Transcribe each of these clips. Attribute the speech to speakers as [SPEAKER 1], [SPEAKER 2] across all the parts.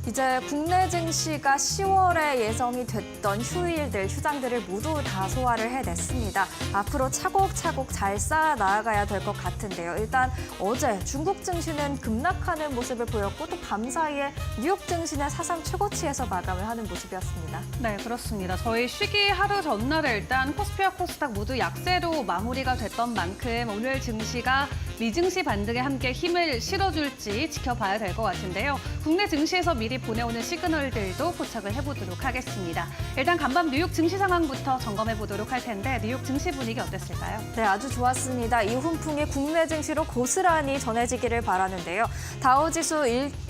[SPEAKER 1] 이제 국내 증시가 10월에 예정이 됐던 휴일들, 휴장들을 모두 다 소화를 해냈습니다. 앞으로 차곡차곡 잘 쌓아 나아가야 될 것 같은데요. 일단 어제 중국 증시는 급락하는 모습을 보였고 또 밤사이에 뉴욕 증시는 사상 최고치에서 마감을 하는 모습이었습니다.
[SPEAKER 2] 네, 그렇습니다. 저희 쉬기 하루 전날에 일단 코스피와 코스닥 모두 약세로 마무리가 됐던 만큼 오늘 증시가 미증시 반등에 함께 힘을 실어줄지 지켜봐야 될 것 같은데요. 국내 증시에서 미리 보내오는 시그널들도 포착을 해보도록 하겠습니다. 일단 간밤 뉴욕 증시 상황부터 점검해 보도록 할 텐데 뉴욕 증시 분위기 어땠을까요?
[SPEAKER 1] 네, 아주 좋았습니다. 이 훈풍이 국내 증시로 고스란히 전해지기를 바라는데요. 다우지수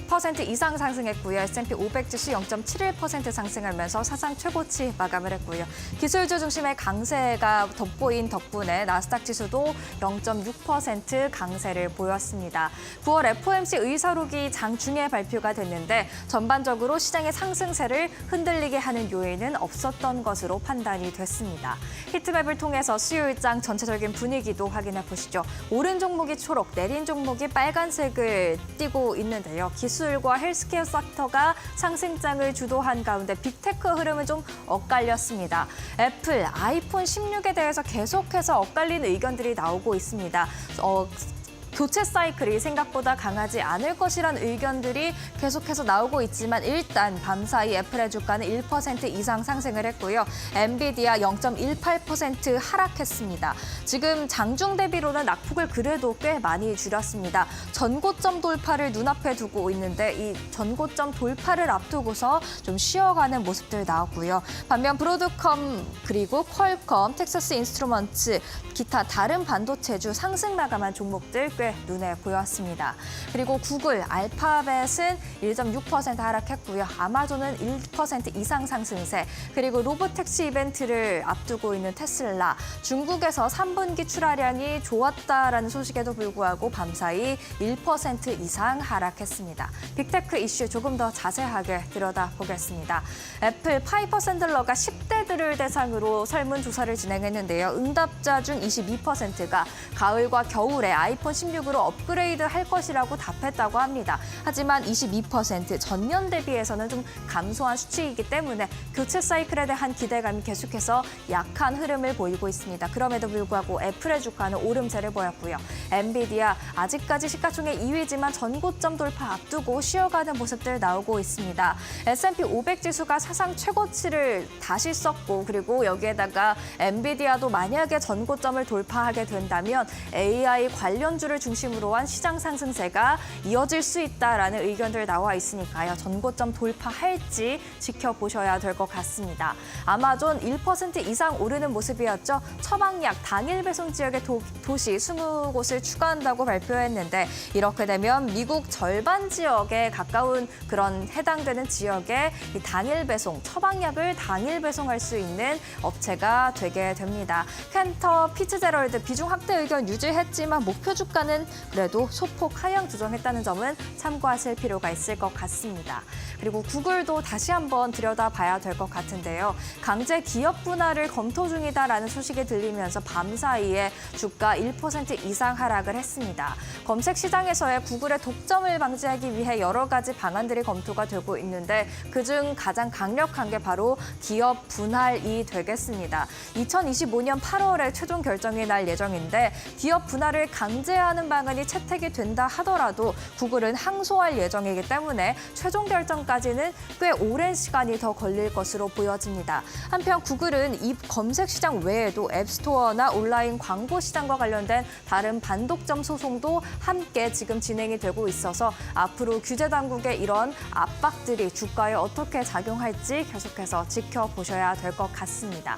[SPEAKER 1] 1% 이상 상승했고요. S&P 500 지수 0.71% 상승하면서 사상 최고치 마감을 했고요. 기술주 중심의 강세가 돋보인 덕분에 나스닥 지수도 0.6% 강세를 보였습니다. 9월 FOMC 의사록이 장중에 발표가 됐는데 전반적으로 시장의 상승세를 흔들리게 하는 요인은 없었던 것으로 판단이 됐습니다. 히트맵을 통해서 수요일장 전체적인 분위기도 확인해 보시죠. 오른 종목이 초록, 내린 종목이 빨간색을 띠고 있는데요. 기술과 헬스케어 섹터가 상승장을 주도한 가운데 빅테크 흐름은 좀 엇갈렸습니다. 애플, 아이폰 16에 대해서 계속해서 엇갈린 의견들이 나오고 있습니다. 교체 사이클이 생각보다 강하지 않을 것이란 의견들이 계속해서 나오고 있지만 일단 밤사이 애플의 주가는 1% 이상 상승을 했고요. 엔비디아 0.18% 하락했습니다. 지금 장중 대비로는 낙폭을 그래도 꽤 많이 줄였습니다. 전고점 돌파를 눈앞에 두고 있는데 이 전고점 돌파를 앞두고서 좀 쉬어가는 모습들 나오고요. 반면 브로드컴 그리고 퀄컴, 텍사스 인스트루먼트, 기타 다른 반도체주 상승 마감한 종목들 꽤 눈에 보였습니다. 그리고 구글, 알파벳은 1.6% 하락했고요. 아마존은 1% 이상 상승세, 그리고 로보택시 이벤트를 앞두고 있는 테슬라, 중국에서 3분기 출하량이 좋았다라는 소식에도 불구하고 밤사이 1% 이상 하락했습니다. 빅테크 이슈 조금 더 자세하게 들여다보겠습니다. 애플 파이퍼 샌들러가 10대들을 대상으로 설문조사를 진행했는데요. 응답자 중 22%가 가을과 겨울에 아이폰 16으로 업그레이드 할 것이라고 답했다고 합니다. 하지만 22% 전년 대비해서는 좀 감소한 수치이기 때문에 교체 사이클에 대한 기대감이 계속해서 약한 흐름을 보이고 있습니다. 그럼에도 불구하고 애플의 주가는 오름세를 보였고요. 엔비디아 아직까지 시가총액 2위지만 전고점 돌파 앞두고 쉬어가는 모습들 나오고 있습니다. S&P 500 지수가 사상 최고치를 다시 썼고 그리고 여기에다가 엔비디아도 만약에 전고점을 돌파하게 된다면 AI 관련주를 중심으로 한 시장 상승세가 이어질 수 있다라는 의견들 나와 있으니까요. 전고점 돌파할지 지켜보셔야 될 것 같습니다. 아마존 1% 이상 오르는 모습이었죠. 처방약 당일 배송 지역의 도시 20곳을 추가한다고 발표했는데 이렇게 되면 미국 절반 지역에 가까운 그런 해당되는 지역에 이 당일 배송, 처방약을 당일 배송할 수 있는 업체가 되게 됩니다. 캔터, 피츠제럴드 비중 확대 의견 유지했지만 목표 주가는 그래도 소폭 하향 조정했다는 점은 참고하실 필요가 있을 것 같습니다. 그리고 구글도 다시 한번 들여다봐야 될 것 같은데요. 강제 기업 분할을 검토 중이다라는 소식이 들리면서 밤사이에 주가 1% 이상 하락을 했습니다. 검색 시장에서의 구글의 독점을 방지하기 위해 여러 가지 방안들이 검토가 되고 있는데 그중 가장 강력한 게 바로 기업 분할이 되겠습니다. 2025년 8월에 최종 결정이 날 예정인데 기업 분할을 강제하는 방안이 채택이 된다 하더라도 구글은 항소할 예정이기 때문에 최종 결정까지는 꽤 오랜 시간이 더 걸릴 것으로 보여집니다. 한편 구글은 이 검색 시장 외에도 앱스토어나 온라인 광고 시장과 관련된 다른 반독점 소송도 함께 지금 진행이 되고 있어서 앞으로 규제 당국의 이런 압박들이 주가에 어떻게 작용할지 계속해서 지켜보셔야 될 것 같습니다.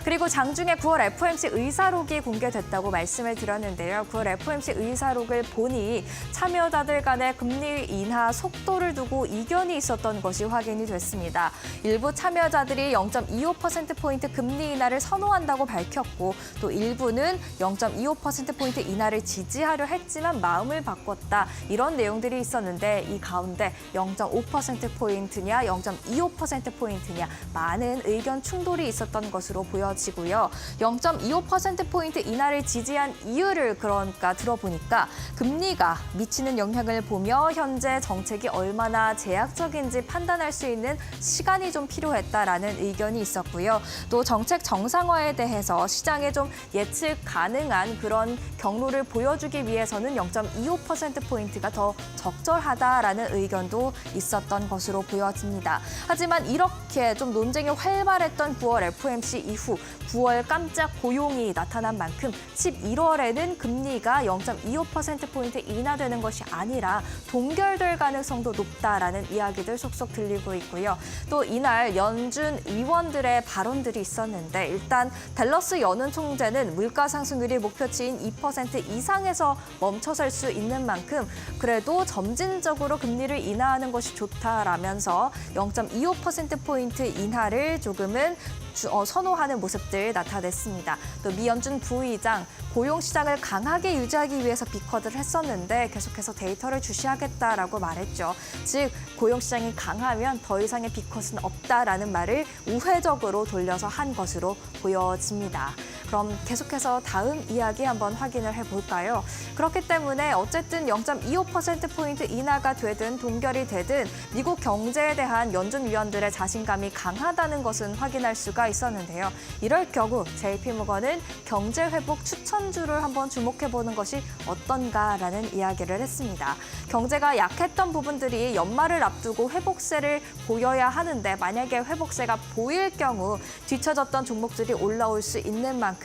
[SPEAKER 1] 그리고 장중에 9월 FOMC 의사록이 공개됐다고 말씀을 드렸는데요. 9월 FOMC 의사록을 보니 참여자들 간의 금리 인하 속도를 두고 이견이 있었던 것이 확인이 됐습니다. 일부 참여자들이 0.25%포인트 금리 인하를 선호한다고 밝혔고 또 일부는 0.25%포인트 인하를 지지하려 했지만 마음을 바꿨다. 이런 내용들이 있었는데 이 가운데 0.5%포인트냐 0.25%포인트냐 많은 의견 충돌이 있었던 것으로 보여집니다. 보여지고요. 0.25%포인트 인하를 지지한 이유를 그러니까 들어보니까 금리가 미치는 영향을 보며 현재 정책이 얼마나 제약적인지 판단할 수 있는 시간이 좀 필요했다라는 의견이 있었고요. 또 정책 정상화에 대해서 시장에 좀 예측 가능한 그런 경로를 보여주기 위해서는 0.25%포인트가 더 적절하다라는 의견도 있었던 것으로 보여집니다. 하지만 이렇게 좀 논쟁이 활발했던 9월 FOMC 이후 9월 깜짝 고용이 나타난 만큼 11월에는 금리가 0.25%포인트 인하되는 것이 아니라 동결될 가능성도 높다라는 이야기들 속속 들리고 있고요. 또 이날 연준 위원들의 발언들이 있었는데 일단 댈러스 연은 총재는 물가 상승률이 목표치인 2% 이상에서 멈춰설 수 있는 만큼 그래도 점진적으로 금리를 인하하는 것이 좋다라면서 0.25%포인트 인하를 조금은 선호하는 모습들 나타냈습니다. 또 미 연준 부의장 고용 시장을 강하게 유지하기 위해서 비커드를 했었는데 계속해서 데이터를 주시하겠다라고 말했죠. 즉 고용 시장이 강하면 더 이상의 비컷은 없다라는 말을 우회적으로 돌려서 한 것으로 보여집니다. 그럼 계속해서 다음 이야기 한번 확인을 해볼까요? 그렇기 때문에 어쨌든 0.25%포인트 인하가 되든 동결이 되든 미국 경제에 대한 연준 위원들의 자신감이 강하다는 것은 확인할 수가 있었는데요. 이럴 경우 JP모건은 경제 회복 추천주를 한번 주목해보는 것이 어떤가라는 이야기를 했습니다. 경제가 약했던 부분들이 연말을 앞두고 회복세를 보여야 하는데 만약에 회복세가 보일 경우 뒤처졌던 종목들이 올라올 수 있는 만큼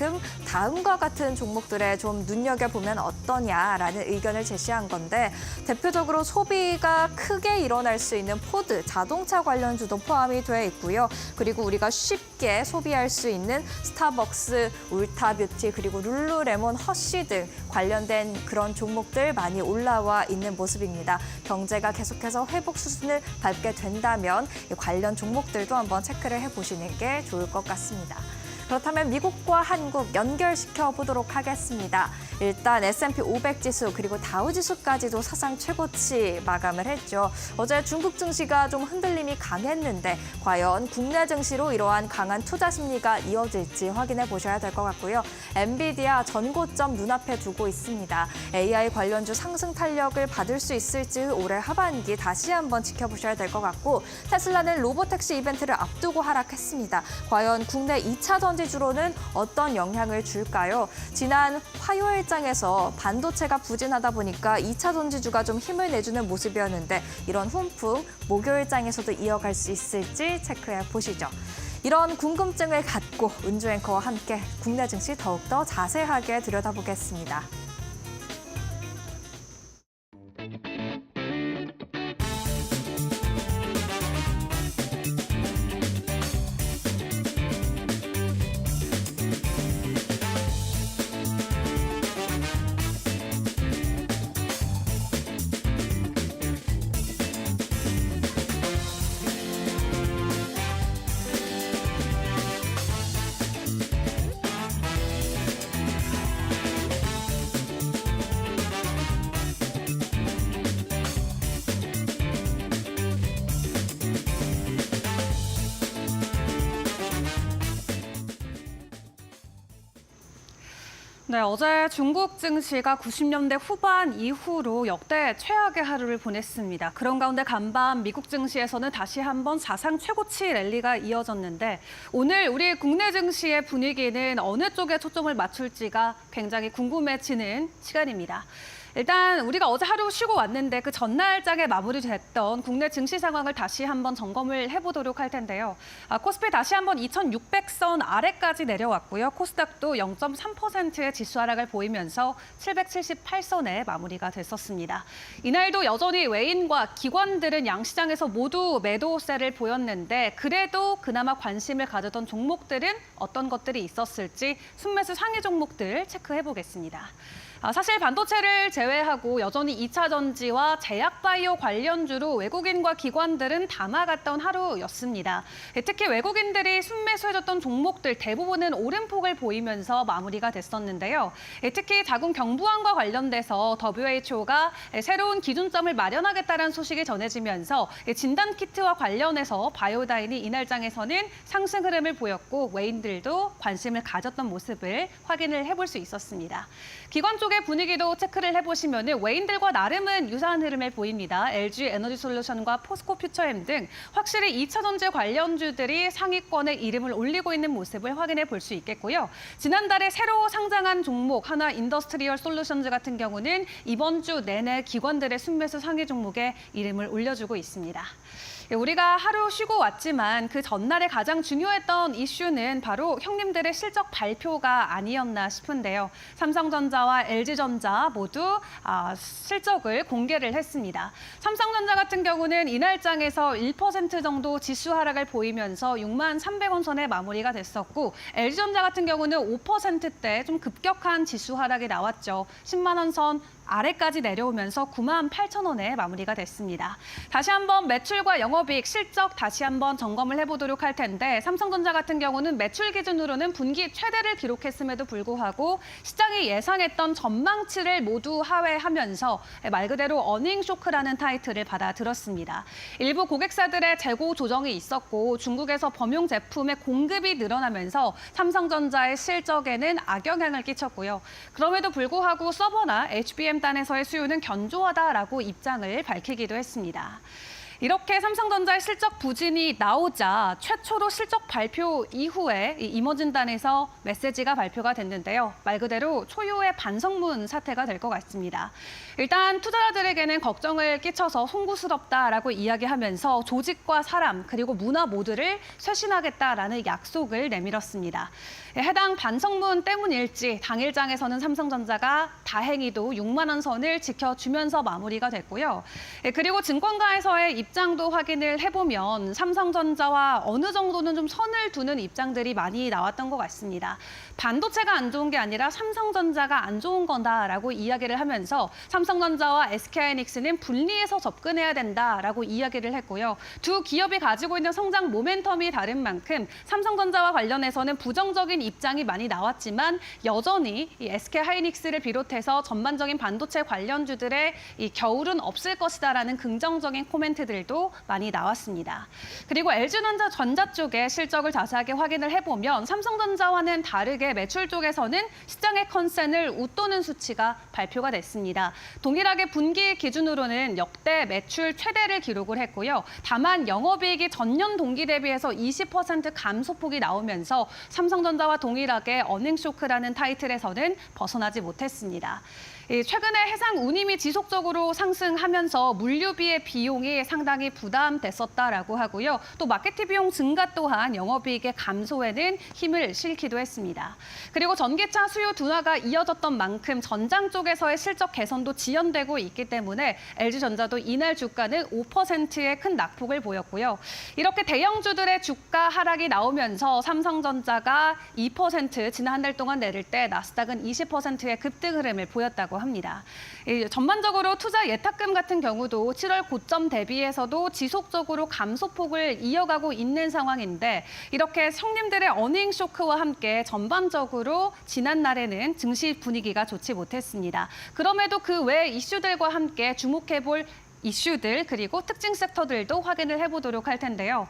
[SPEAKER 1] 다음과 같은 종목들에 좀 눈여겨보면 어떠냐라는 의견을 제시한 건데 대표적으로 소비가 크게 일어날 수 있는 포드, 자동차 관련주도 포함이 되어 있고요. 그리고 우리가 쉽게 소비할 수 있는 스타벅스, 울타뷰티, 그리고 룰루레몬, 허쉬 등 관련된 그런 종목들 많이 올라와 있는 모습입니다. 경제가 계속해서 회복 수준을 밟게 된다면 관련 종목들도 한번 체크를 해보시는 게 좋을 것 같습니다. 그렇다면 미국과 한국 연결시켜 보도록 하겠습니다. 일단 S&P 500 지수 그리고 다우 지수까지도 사상 최고치 마감을 했죠. 어제 중국 증시가 좀 흔들림이 강했는데 과연 국내 증시로 이러한 강한 투자 심리가 이어질지 확인해 보셔야 될 것 같고요. 엔비디아 전고점 눈앞에 두고 있습니다. AI 관련주 상승 탄력을 받을 수 있을지 올해 하반기 다시 한번 지켜보셔야 될 것 같고 테슬라는 로보택시 이벤트를 앞두고 하락했습니다. 과연 국내 2차 전지주로는 어떤 영향을 줄까요? 지난 화요일장에서 반도체가 부진하다 보니까 2차 전지주가 좀 힘을 내주는 모습이었는데 이런 훈풍 목요일장에서도 이어갈 수 있을지 체크해 보시죠. 이런 궁금증을 갖고 은주 앵커와 함께 국내 증시 더욱더 자세하게 들여다보겠습니다.
[SPEAKER 2] 네, 어제 중국 증시가 90년대 후반 이후로 역대 최악의 하루를 보냈습니다. 그런 가운데 간밤 미국 증시에서는 다시 한번 사상 최고치 랠리가 이어졌는데 오늘 우리 국내 증시의 분위기는 어느 쪽에 초점을 맞출지가 굉장히 궁금해지는 시간입니다. 일단 우리가 어제 하루 쉬고 왔는데 그 전날장에 마무리됐던 국내 증시 상황을 다시 한번 점검을 해보도록 할 텐데요. 코스피 다시 한번 2,600선 아래까지 내려왔고요. 코스닥도 0.3%의 지수 하락을 보이면서 778선에 마무리가 됐었습니다. 이날도 여전히 외인과 기관들은 양시장에서 모두 매도세를 보였는데 그래도 그나마 관심을 가졌던 종목들은 어떤 것들이 있었을지 순매수 상위 종목들 체크해보겠습니다. 사실 반도체를 제외하고 여전히 2차 전지와 제약바이오 관련주로 외국인과 기관들은 담아갔던 하루였습니다. 특히 외국인들이 순매수해줬던 종목들 대부분은 오른 폭을 보이면서 마무리가 됐었는데요. 특히 자궁 경부암과 관련돼서 WHO가 새로운 기준점을 마련하겠다는 소식이 전해지면서 진단키트와 관련해서 바이오다인이 이날장에서는 상승 흐름을 보였고 외인들도 관심을 가졌던 모습을 확인을 해볼 수 있었습니다. 기관 쪽의 분위기도 체크를 해보시면 외인들과 나름은 유사한 흐름을 보입니다. LG 에너지솔루션과 포스코 퓨처엠 등 확실히 2차 전지 관련주들이 상위권에 이름을 올리고 있는 모습을 확인해 볼 수 있겠고요. 지난달에 새로 상장한 종목 하나 인더스트리얼 솔루션즈 같은 경우는 이번 주 내내 기관들의 순매수 상위 종목에 이름을 올려주고 있습니다. 우리가 하루 쉬고 왔지만 그 전날에 가장 중요했던 이슈는 바로 형님들의 실적 발표가 아니었나 싶은데요. 삼성전자와 LG전자 모두 실적을 공개를 했습니다. 삼성전자 같은 경우는 이날장에서 1% 정도 지수 하락을 보이면서 6만 300원 선에 마무리가 됐었고 LG전자 같은 경우는 5%대 좀 급격한 지수 하락이 나왔죠. 10만 원 선 아래까지 내려오면서 9만 8천 원에 마무리가 됐습니다. 다시 한번 매출과 영업이익, 실적 다시 한번 점검을 해보도록 할 텐데 삼성전자 같은 경우는 매출 기준으로는 분기 최대를 기록했음에도 불구하고 시장이 예상했던 전망치를 모두 하회하면서 말 그대로 어닝 쇼크라는 타이틀을 받아들었습니다. 일부 고객사들의 재고 조정이 있었고 중국에서 범용 제품의 공급이 늘어나면서 삼성전자의 실적에는 악영향을 끼쳤고요. 그럼에도 불구하고 서버나 HBM 단에서의 수요는 견조하다라고 입장을 밝히기도 했습니다. 이렇게 삼성전자의 실적 부진이 나오자 최초로 실적 발표 이후에 이머진단에서 메시지가 발표가 됐는데요. 말 그대로 초유의 반성문 사태가 될 것 같습니다. 일단 투자자들에게는 걱정을 끼쳐서 송구스럽다라고 이야기하면서 조직과 사람 그리고 문화 모두를 쇄신하겠다라는 약속을 내밀었습니다. 해당 반성문 때문일지 당일장에서는 삼성전자가 다행히도 6만 원 선을 지켜주면서 마무리가 됐고요. 그리고 증권가에서의 입장도 확인을 해보면 삼성전자와 어느 정도는 좀 선을 두는 입장들이 많이 나왔던 것 같습니다. 반도체가 안 좋은 게 아니라 삼성전자가 안 좋은 거다라고 이야기를 하면서 삼성전자와 SK하이닉스는 분리해서 접근해야 된다라고 이야기를 했고요. 두 기업이 가지고 있는 성장 모멘텀이 다른 만큼 삼성전자와 관련해서는 부정적인 입장이 많이 나왔지만 여전히 이 SK하이닉스를 비롯해서 전반적인 반도체 관련주들의 이 겨울은 없을 것이다라는 긍정적인 코멘트들도 많이 나왔습니다. 그리고 LG전자 쪽의 실적을 자세하게 확인을 해보면 삼성전자와는 다르게 매출 쪽에서는 시장의 컨센을 웃도는 수치가 발표가 됐습니다. 동일하게 분기 기준으로는 역대 매출 최대를 기록을 했고요. 다만 영업이익이 전년 동기 대비해서 20% 감소폭이 나오면서 삼성전자와 동일하게 어닝쇼크라는 타이틀에서는 벗어나지 못했습니다. 최근에 해상 운임이 지속적으로 상승하면서 물류비의 비용이 상당히 부담됐었다라고 하고요. 또 마케팅 비용 증가 또한 영업이익의 감소에는 힘을 실기도 했습니다. 그리고 전기차 수요 둔화가 이어졌던 만큼 전장 쪽에서의 실적 개선도 지연되고 있기 때문에 LG전자도 이날 주가는 5%의 큰 낙폭을 보였고요. 이렇게 대형주들의 주가 하락이 나오면서 삼성전자가 2% 지난 한 달 동안 내릴 때 나스닥은 20%의 급등 흐름을 보였다고 합니다. 전반적으로 투자 예탁금 같은 경우도 7월 고점 대비해서도 지속적으로 감소폭을 이어가고 있는 상황인데 이렇게 형님들의 어닝 쇼크와 함께 전반적으로 지난 날에는 증시 분위기가 좋지 못했습니다. 그럼에도 그 외 이슈들과 함께 주목해볼 이슈들 그리고 특징 섹터들도 확인을 해보도록 할 텐데요.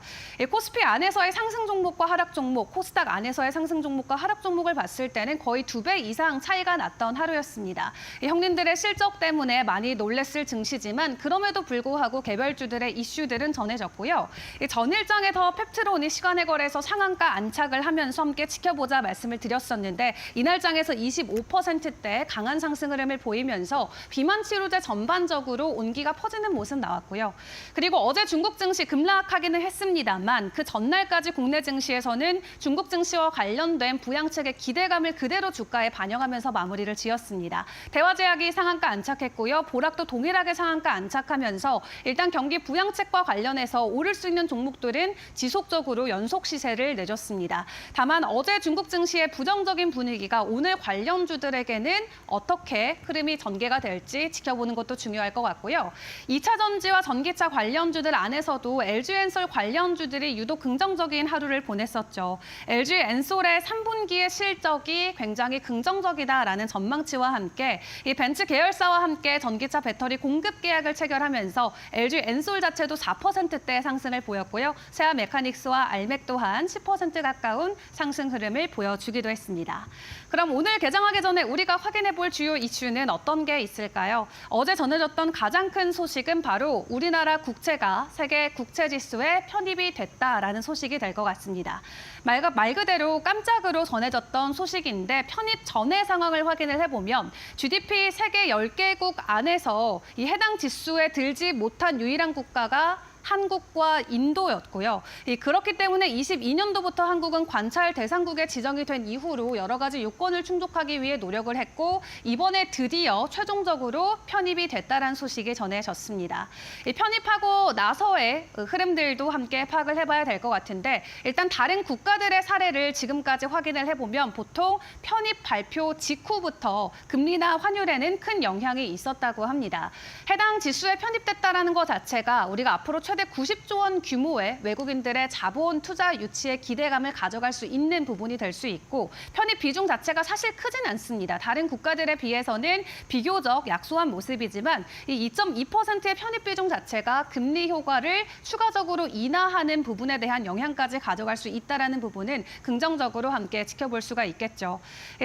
[SPEAKER 2] 코스피 안에서의 상승 종목과 하락 종목, 코스닥 안에서의 상승 종목과 하락 종목을 봤을 때는 거의 2배 이상 차이가 났던 하루였습니다. 형님들의 실적 때문에 많이 놀랬을 증시지만 그럼에도 불구하고 개별주들의 이슈들은 전해졌고요. 전일장에서 펩트론이 시간의 거래에서 상한가 안착을 하면서 함께 지켜보자 말씀을 드렸었는데 이날장에서 25%대 강한 상승 흐름을 보이면서 비만 치료제 전반적으로 온기가 퍼지는 풀리는 모습 나왔고요. 그리고 어제 중국 증시 급락하기는 했습니다만 그 전날까지 국내 증시에서는 중국 증시와 관련된 부양책의 기대감을 그대로 주가에 반영하면서 마무리를 지었습니다. 대화제약이 상한가 안착했고요. 보락도 동일하게 상한가 안착하면서 일단 경기 부양책과 관련해서 오를 수 있는 종목들은 지속적으로 연속 시세를 내줬습니다. 다만 어제 중국 증시의 부정적인 분위기가 오늘 관련주들에게는 어떻게 흐름이 전개가 될지 지켜보는 것도 중요할 것 같고요. 2차 전지와 전기차 관련주들 안에서도 LG엔솔 관련주들이 유독 긍정적인 하루를 보냈었죠. LG엔솔의 3분기의 실적이 굉장히 긍정적이다라는 전망치와 함께 이 벤츠 계열사와 함께 전기차 배터리 공급 계약을 체결하면서 LG엔솔 자체도 4%대 상승을 보였고요. 세아 메카닉스와 알맥 또한 10% 가까운 상승 흐름을 보여주기도 했습니다. 그럼 오늘 개장하기 전에 우리가 확인해 볼 주요 이슈는 어떤 게 있을까요? 어제 전해졌던 가장 큰 소식은 바로 우리나라 국채가 세계 국채 지수에 편입이 됐다라는 소식이 될 것 같습니다. 말 그대로 깜짝으로 전해졌던 소식인데 편입 전의 상황을 확인을 해보면 GDP 세계 10개국 안에서 이 해당 지수에 들지 못한 유일한 국가가 한국과 인도였고요. 그렇기 때문에 22년도부터 한국은 관찰 대상국에 지정이 된 이후로 여러 가지 요건을 충족하기 위해 노력을 했고 이번에 드디어 최종적으로 편입이 됐다는 소식이 전해졌습니다. 편입하고 나서의 흐름들도 함께 파악을 해봐야 될 것 같은데 일단 다른 국가들의 사례를 지금까지 확인을 해보면 보통 편입 발표 직후부터 금리나 환율에는 큰 영향이 있었다고 합니다. 해당 지수에 편입됐다는 것 자체가 우리가 앞으로 최대 90조 원 규모의 외국인들의 자본 투자 유치에 기대감을 가져갈 수 있는 부분이 될 수 있고 편입 비중 자체가 사실 크진 않습니다. 다른 국가들에 비해서는 비교적 약소한 모습이지만 이 2.2%의 편입 비중 자체가 금리 효과를 추가적으로 인하하는 부분에 대한 영향까지 가져갈 수 있다는 부분은 긍정적으로 함께 지켜볼 수가 있겠죠.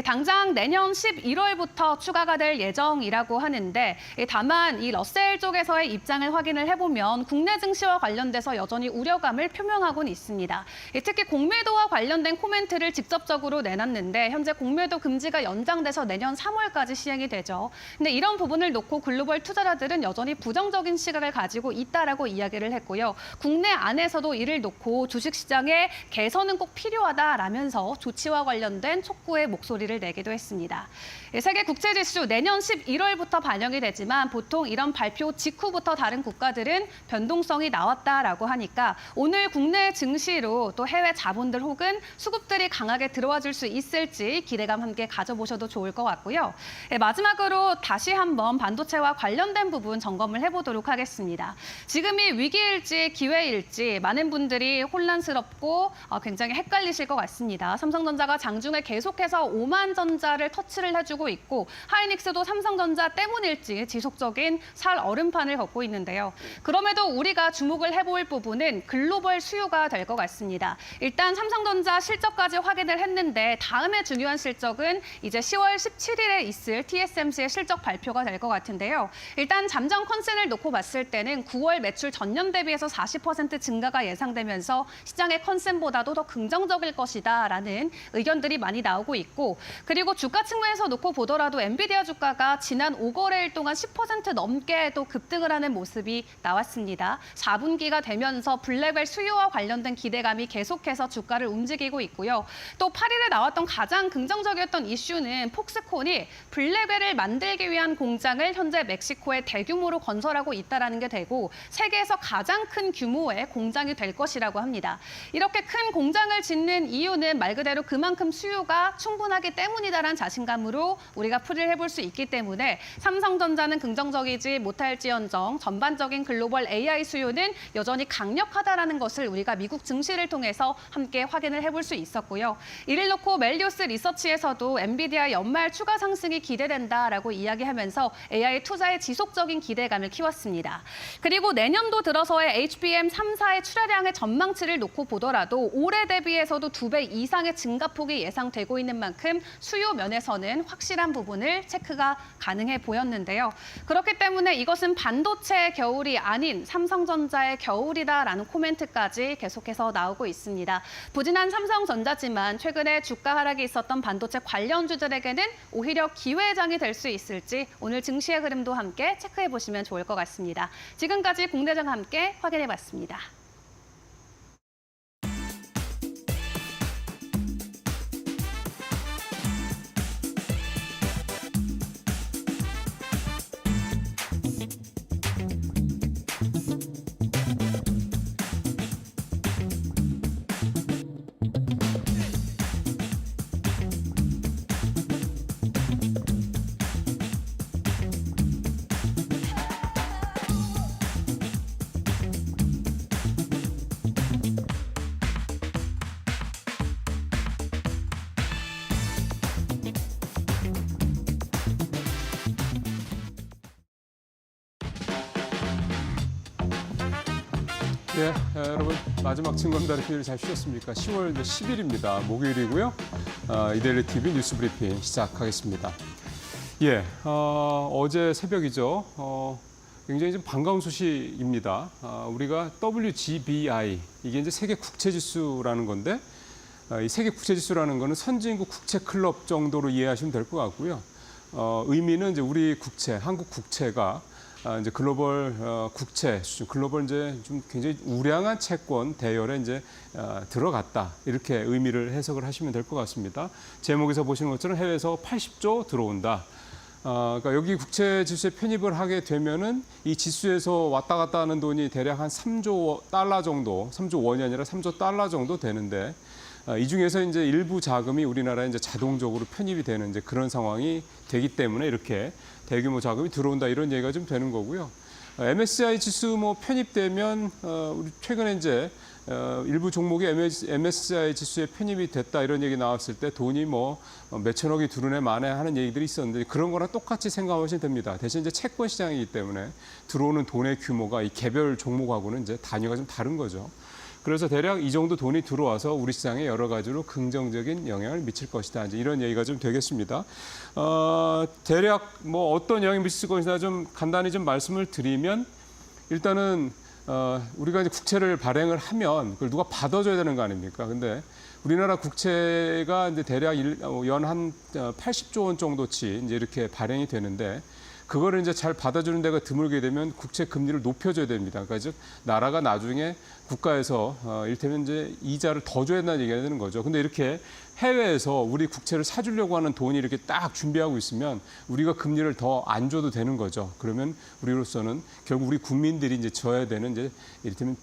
[SPEAKER 2] 당장 내년 11월부터 추가가 될 예정이라고 하는데 다만 이 러셀 쪽에서의 입장을 확인을 해보면 국내 증시와 관련돼서 여전히 우려감을 표명하고는 있습니다. 특히 공매도와 관련된 코멘트를 직접적으로 내놨는데 현재 공매도 금지가 연장돼서 내년 3월까지 시행이 되죠. 근데 이런 부분을 놓고 글로벌 투자자들은 여전히 부정적인 시각을 가지고 있다라고 이야기를 했고요. 국내 안에서도 이를 놓고 주식시장의 개선은 꼭 필요하다라면서 조치와 관련된 촉구의 목소리를 내기도 했습니다. 세계 국채지수 내년 11월부터 반영이 되지만 보통 이런 발표 직후부터 다른 국가들은 변동성이 나왔다라고 하니까 오늘 국내 증시로 또 해외 자본들 혹은 수급들이 강하게 들어와 줄 수 있을지 기대감 함께 가져보셔도 좋을 것 같고요. 마지막으로 다시 한번 반도체와 관련된 부분 점검을 해보도록 하겠습니다. 지금이 위기일지 기회일지 많은 분들이 혼란스럽고 굉장히 헷갈리실 것 같습니다. 삼성전자가 장중에 계속해서 5만 전자를 터치를 해주고 있고 하이닉스도 삼성전자 때문일지 지속적인 살 얼음판을 걷고 있는데요. 그럼에도 우리가 주목을 해볼 부분은 글로벌 수요가 될 것 같습니다. 일단 삼성전자 실적까지 확인을 했는데 다음에 중요한 실적은 이제 10월 17일에 있을 TSMC의 실적 발표가 될 것 같은데요. 일단 잠정 컨센을 놓고 봤을 때는 9월 매출 전년 대비해서 40% 증가가 예상되면서 시장의 컨센보다도 더 긍정적일 것이다라는 의견들이 많이 나오고 있고 그리고 주가 측면에서 놓고 보더라도 엔비디아 주가가 지난 5거래일 동안 10% 넘게 또 급등을 하는 모습이 나왔습니다. 4분기가 되면서 블랙웰 수요와 관련된 기대감이 계속해서 주가를 움직이고 있고요. 또 8일에 나왔던 가장 긍정적이었던 이슈는 폭스콘이 블랙웰을 만들기 위한 공장을 현재 멕시코에 대규모로 건설하고 있다는 게 되고 세계에서 가장 큰 규모의 공장이 될 것이라고 합니다. 이렇게 큰 공장을 짓는 이유는 말 그대로 그만큼 수요가 충분하기 때문이다라는 자신감으로 우리가 풀이를 해볼 수 있기 때문에 삼성전자는 긍정적이지 못할지언정 전반적인 글로벌 AI 수요는 여전히 강력하다라는 것을 우리가 미국 증시를 통해서 함께 확인을 해볼 수 있었고요. 이를 놓고 멜리우스 리서치에서도 엔비디아 연말 추가 상승이 기대된다라고 이야기하면서 AI 투자의 지속적인 기대감을 키웠습니다. 그리고 내년도 들어서의 HBM 3사의 출하량의 전망치를 놓고 보더라도 올해 대비해서도 2배 이상의 증가폭이 예상되고 있는 만큼 수요 면에서는 확실한 부분을 체크가 가능해 보였는데요. 그렇기 때문에 이것은 반도체 겨울이 아닌 삼성전자 삼성전자의 겨울이다라는 코멘트까지 계속해서 나오고 있습니다. 부진한 삼성전자지만 최근에 주가 하락이 있었던 반도체 관련주들에게는 오히려 기회장이 될 수 있을지 오늘 증시의 흐름도 함께 체크해 보시면 좋을 것 같습니다. 지금까지 국내장 함께 확인해 봤습니다.
[SPEAKER 3] 예, 여러분 마지막 증검다리 토요일 잘 쉬셨습니까? 10월 10일입니다. 목요일이고요. 이데일리 TV 뉴스 브리핑 시작하겠습니다. 예, 어제 새벽이죠. 굉장히 좀 반가운 소식입니다. 우리가 WGBI 이게 이제 세계 국채 지수라는 건데 이 세계 국채 지수라는 거는 선진국 국채 클럽 정도로 이해하시면 될 것 같고요. 의미는 이제 우리 국채, 한국 국채가 이제 글로벌 국채 수준, 글로벌 이제 좀 굉장히 우량한 채권 대열에 이제 들어갔다 이렇게 의미를 해석을 하시면 될 것 같습니다. 제목에서 보시는 것처럼 해외에서 80조 들어온다. 그러니까 여기 국채 지수에 편입을 하게 되면은 이 지수에서 왔다 갔다 하는 돈이 대략 한 3조 달러 정도, 3조 원이 아니라 3조 달러 정도 되는데. 이 중에서 이제 일부 자금이 우리나라에 이제 자동적으로 편입이 되는 이제 그런 상황이 되기 때문에 이렇게 대규모 자금이 들어온다 이런 얘기가 좀 되는 거고요. MSCI 지수 뭐 편입되면 우리 최근에 이제 일부 종목이 MSCI 지수에 편입이 됐다 이런 얘기 나왔을 때 돈이 뭐 몇천억이 두루네 마네 하는 얘기들이 있었는데 그런 거랑 똑같이 생각하시면 됩니다. 대신 이제 채권 시장이기 때문에 들어오는 돈의 규모가 이 개별 종목하고는 이제 단위가 좀 다른 거죠. 그래서 대략 이 정도 돈이 들어와서 우리 시장에 여러 가지로 긍정적인 영향을 미칠 것이다. 이제 이런 얘기가 좀 되겠습니다. 대략 뭐 어떤 영향을 미칠 것이다 좀 간단히 좀 말씀을 드리면 일단은 우리가 이제 국채를 발행을 하면 그걸 누가 받아줘야 되는 거 아닙니까? 근데 우리나라 국채가 이제 대략 연 한 80조 원 정도치 이제 이렇게 발행이 되는데 그거를 이제 잘 받아주는 데가 드물게 되면 국채 금리를 높여줘야 됩니다. 그러니까 즉 나라가 나중에 국가에서 이를테면 이제 이자를 더 줘야 된다는 얘기가 되는 거죠. 근데 이렇게 해외에서 우리 국채를 사주려고 하는 돈이 이렇게 딱 준비하고 있으면 우리가 금리를 더 안 줘도 되는 거죠. 그러면 우리로서는 결국 우리 국민들이 이제 져야 되는 이제 이를테면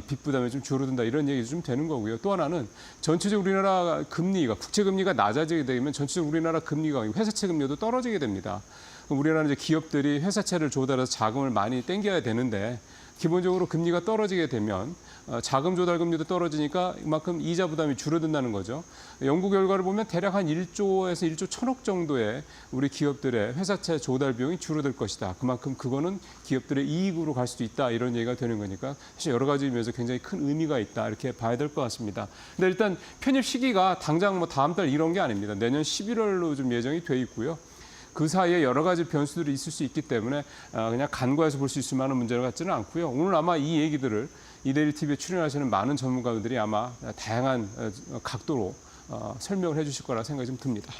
[SPEAKER 3] 빚 부담이 좀 줄어든다 이런 얘기 좀 되는 거고요. 또 하나는 전체적으로 우리나라 금리가 국채 금리가 낮아지게 되면 전체적으로 우리나라 금리가 회사채 금리도 떨어지게 됩니다. 우리나라 이제 기업들이 회사채를 조달해서 자금을 많이 땡겨야 되는데 기본적으로 금리가 떨어지게 되면 자금 조달 금리도 떨어지니까 이만큼 이자 부담이 줄어든다는 거죠. 연구 결과를 보면 대략 한 1조에서 1조 1,000억 정도의 우리 기업들의 회사채 조달 비용이 줄어들 것이다. 그만큼 그거는 기업들의 이익으로 갈 수도 있다. 이런 얘기가 되는 거니까 사실 여러 가지 면에서 굉장히 큰 의미가 있다. 이렇게 봐야 될 것 같습니다. 근데 일단 편입 시기가 당장 뭐 다음 달 이런 게 아닙니다. 내년 11월로 좀 예정이 돼 있고요. 그 사이에 여러 가지 변수들이 있을 수 있기 때문에 그냥 간과해서 볼 수 있을 만한 문제 같지는 않고요. 오늘 아마 이 얘기들을 이데일리 TV에 출연하시는 많은 전문가들이 아마 다양한 각도로 설명을 해주실 거라 생각이 좀 듭니다.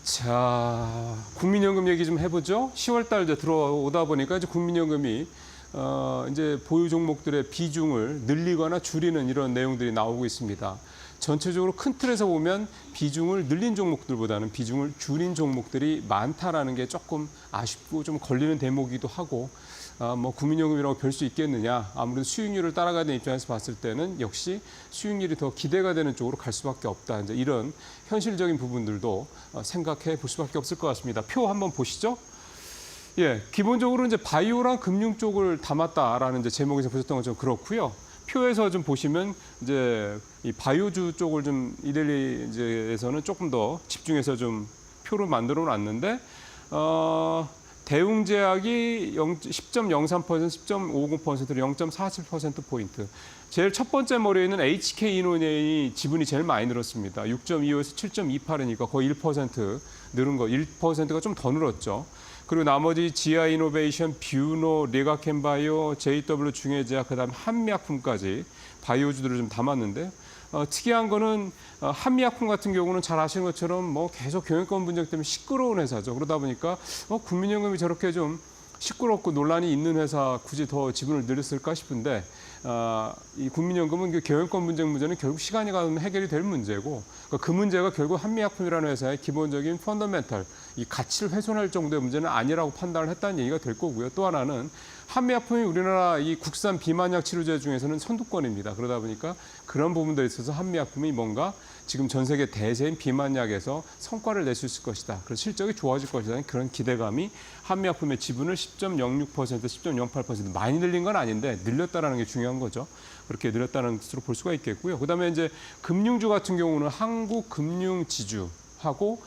[SPEAKER 3] 자, 국민연금 얘기 좀 해보죠. 10월 달 이제 들어오다 보니까 이제 국민연금이 이제 보유 종목들의 비중을 늘리거나 줄이는 이런 내용들이 나오고 있습니다. 전체적으로 큰 틀에서 보면 비중을 늘린 종목들보다는 비중을 줄인 종목들이 많다라는 게 조금 아쉽고 좀 걸리는 대목이기도 하고 뭐 국민연금이라고 별 수 있겠느냐. 아무래도 수익률을 따라가야 되는 입장에서 봤을 때는 역시 수익률이 더 기대가 되는 쪽으로 갈 수밖에 없다. 이제 이런 현실적인 부분들도 생각해 볼 수밖에 없을 것 같습니다. 표 한번 보시죠. 예, 기본적으로 이제 바이오랑 금융 쪽을 담았다라는 이제 제목에서 보셨던 것처럼 그렇고요. 표에서 좀 보시면 이제 이 바이오주 쪽을 좀 이데일리에서는 조금 더 집중해서 좀 표로 만들어 놨는데 대웅제약이 10.03%, 10.50%로 0.47%포인트. 제일 첫 번째 머리에 있는 HK인원이 지분이 제일 많이 늘었습니다. 6.25에서 7.28이니까 거의 1% 늘은 거, 1%가 좀 더 늘었죠. 그리고 나머지 지아 이노베이션, 뷰노, 리가켄바이오, JW 중해제약, 그다음 한미약품까지 바이오주들을 좀 담았는데 특이한 거는 한미약품 같은 경우는 잘 아시는 것처럼 뭐 계속 경영권 분쟁 때문에 시끄러운 회사죠. 그러다 보니까 국민연금이 저렇게 좀 시끄럽고 논란이 있는 회사 굳이 더 지분을 늘렸을까 싶은데 이 국민연금은 그 경영권 분쟁 문제는 결국 시간이 가면 해결이 될 문제고 그 문제가 결국 한미약품이라는 회사의 기본적인 펀더멘털, 이 가치를 훼손할 정도의 문제는 아니라고 판단을 했다는 얘기가 될 거고요. 또 하나는 한미약품이 우리나라 이 국산 비만약 치료제 중에서는 선두권입니다. 그러다 보니까 그런 부분들에 있어서 한미약품이 뭔가 지금 전 세계 대세인 비만약에서 성과를 낼 수 있을 것이다. 그래서 실적이 좋아질 것이라는 그런 기대감이 한미약품의 지분을 10.06%, 10.08% 많이 늘린 건 아닌데 늘렸다라는 게 중요한 거죠. 그렇게 늘렸다는 것으로 볼 수가 있겠고요. 그다음에 이제 금융주 같은 경우는 한국금융지주하고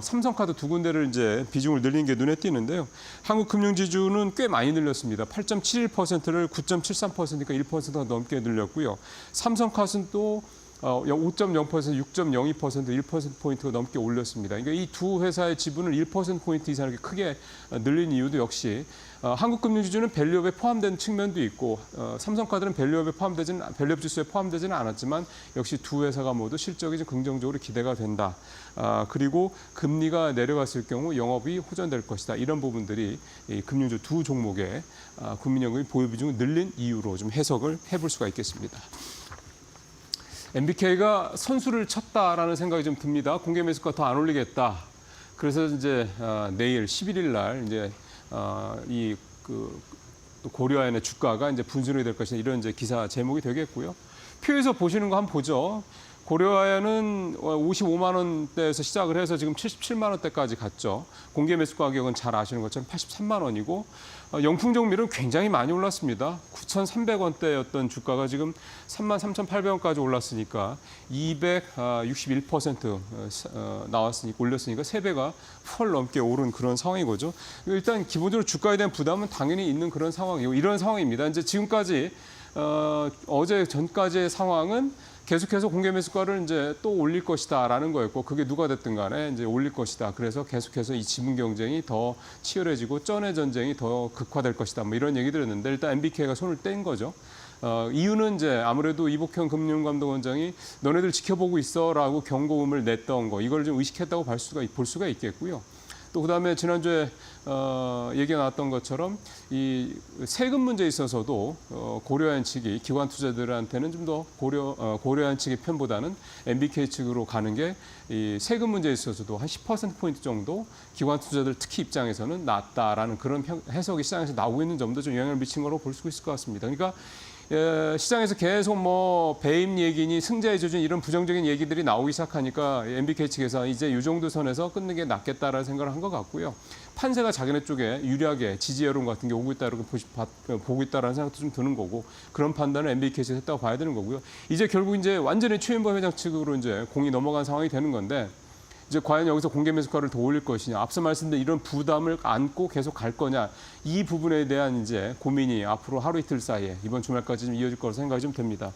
[SPEAKER 3] 삼성카드 두 군데를 이제 비중을 늘린 게 눈에 띄는데요. 한국금융지주는 꽤 많이 늘렸습니다. 8.71%를 9.73%니까 1%가 넘게 늘렸고요. 삼성카드는 또 5.0%, 6.02%, 1%포인트가 넘게 올렸습니다. 그러니까 이 두 회사의 지분을 1%포인트 이상 이렇게 크게 늘린 이유도 역시 한국금융지주는 밸류업에 포함된 측면도 있고 삼성카드는 밸류업 지수에 포함되지는 않았지만 역시 두 회사가 모두 실적이 좀 긍정적으로 기대가 된다. 그리고 금리가 내려갔을 경우 영업이 호전될 것이다. 이런 부분들이 이 금융주 두 종목의 국민연금이 보유 비중을 늘린 이유로 좀 해석을 해볼 수가 있겠습니다. MBK가 선수를 쳤다라는 생각이 좀 듭니다. 공개 매수가 더 안 올리겠다. 그래서 이제 내일 11일 날 이제 이 고려아연의 주가가 이제 분순이 될 것이다. 이런 이제 기사 제목이 되겠고요. 표에서 보시는 거 한번 보죠. 고려아연은 55만 원대에서 시작을 해서 지금 77만 원대까지 갔죠. 공개 매수 가격은 잘 아시는 것처럼 83만 원이고 영풍정밀은 굉장히 많이 올랐습니다. 9,300원대였던 주가가 지금 33,800원까지 올랐으니까 261% 올렸으니까 3배가 펄 넘게 오른 그런 상황인 거죠. 일단 기본적으로 주가에 대한 부담은 당연히 있는 그런 상황이고 이런 상황입니다. 이제 지금까지 어제 전까지의 상황은 계속해서 공개 매수가를 이제 또 올릴 것이다라는 거였고 그게 누가 됐든 간에 이제 올릴 것이다. 그래서 계속해서 이 지분 경쟁이 더 치열해지고 쩐의 전쟁이 더 극화될 것이다. 뭐 이런 얘기 들었는데 일단 MBK가 손을 뗀 거죠. 이유는 이제 아무래도 이복현 금융감독원장이 너네들 지켜보고 있어라고 경고음을 냈던 거 이걸 좀 의식했다고 볼 수가 있겠고요. 또 그다음에 지난주에 얘기가 나왔던 것처럼 이 세금 문제에 있어서도 고려아연 측이 기관 투자들한테는 좀 더 고려아연 측의 편보다는 MBK 측으로 가는 게 이 세금 문제에 있어서도 한 10%포인트 정도 기관 투자들 특히 입장에서는 낫다라는 그런 해석이 시장에서 나오고 있는 점도 좀 영향을 미친 거로 볼 수 있을 것 같습니다. 그러니까 시장에서 계속 뭐 배임 얘기니 승자의 조준 이런 부정적인 얘기들이 나오기 시작하니까 MBK 측에서 이제 이 정도 선에서 끊는 게 낫겠다라는 생각을 한 것 같고요. 판세가 자기네 쪽에 유리하게 지지 여론 같은 게 오고 있다고 보고 있다라는 생각도 좀 드는 거고 그런 판단을 MBK 측에서 했다고 봐야 되는 거고요. 이제 결국 이제 완전히 최윤범 회장 측으로 이제 공이 넘어간 상황이 되는 건데 이제 과연 여기서 공개 매수가를 더 올릴 것이냐, 앞서 말씀드린 이런 부담을 안고 계속 갈 거냐, 이 부분에 대한 이제 고민이 앞으로 하루 이틀 사이에 이번 주말까지 좀 이어질 거로 생각이 좀 됩니다.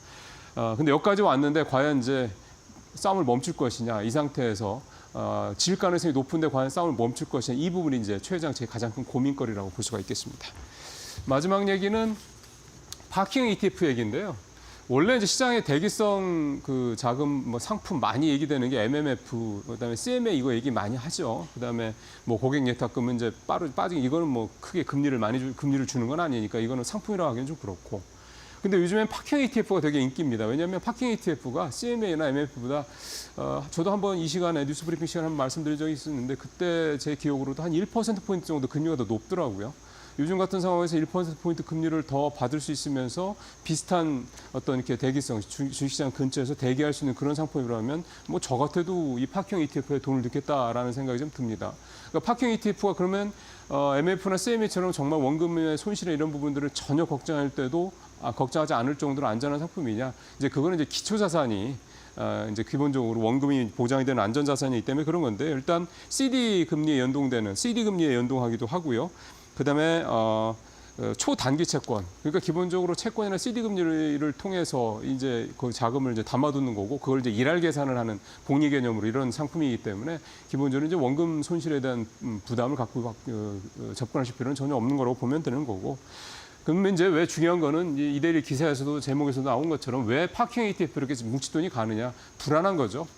[SPEAKER 3] 근데 여기까지 왔는데 과연 이제 싸움을 멈출 것이냐, 이 상태에서 질 가능성이 높은데 과연 싸움을 멈출 것이냐, 이 부분이 이제 최 회장 측의 가장 큰 고민거리라고 볼 수가 있겠습니다. 마지막 얘기는 파킹 ETF 얘기인데요. 원래 이제 시장의 대기성 그 자금 뭐 상품 많이 얘기되는 게 MMF, 그다음에 CMA 이거 얘기 많이 하죠. 그다음에 뭐 고객 예탁금은 이제 빠지기 이거는 뭐 크게 금리를 주는 건 아니니까 이거는 상품이라고 하기는 좀 그렇고. 근데 요즘엔 파킹 ETF가 되게 인기입니다. 왜냐하면 파킹 ETF가 CMA나 MMF보다 저도 한번 이 시간에 뉴스 브리핑 시간에 한번 말씀드린 적이 있었는데 그때 제 기억으로도 한 1%포인트 정도 금리가 더 높더라고요. 요즘 같은 상황에서 1%포인트 금리를 더 받을 수 있으면서 비슷한 어떤 이렇게 대기성, 주식시장 근처에서 대기할 수 있는 그런 상품이라면 뭐 저 같아도 이 파킹 ETF에 돈을 넣겠다라는 생각이 좀 듭니다. 그러니까 파킹 ETF가 그러면 MF나 CME처럼 정말 원금의 손실에 이런 부분들을 전혀 걱정할 때도 걱정하지 않을 정도로 안전한 상품이냐. 이제 그거는 이제 기초자산이 이제 기본적으로 원금이 보장이 되는 안전자산이기 때문에 그런 건데 일단 CD 금리에 연동하기도 하고요. 그다음에 초단기 채권, 그러니까 기본적으로 채권이나 CD 금리를 통해서 이제 그 자금을 이제 담아두는 거고, 그걸 이제 일할 계산을 하는 복리 개념으로 이런 상품이기 때문에 기본적으로 이제 원금 손실에 대한 부담을 갖고 접근하실 필요는 전혀 없는 거라고 보면 되는 거고. 그러면 이제 왜 중요한 거는 이데일리 기사에서도 제목에서도 나온 것처럼 왜 파킹 ETF 이렇게 뭉칫돈이 가느냐, 불안한 거죠.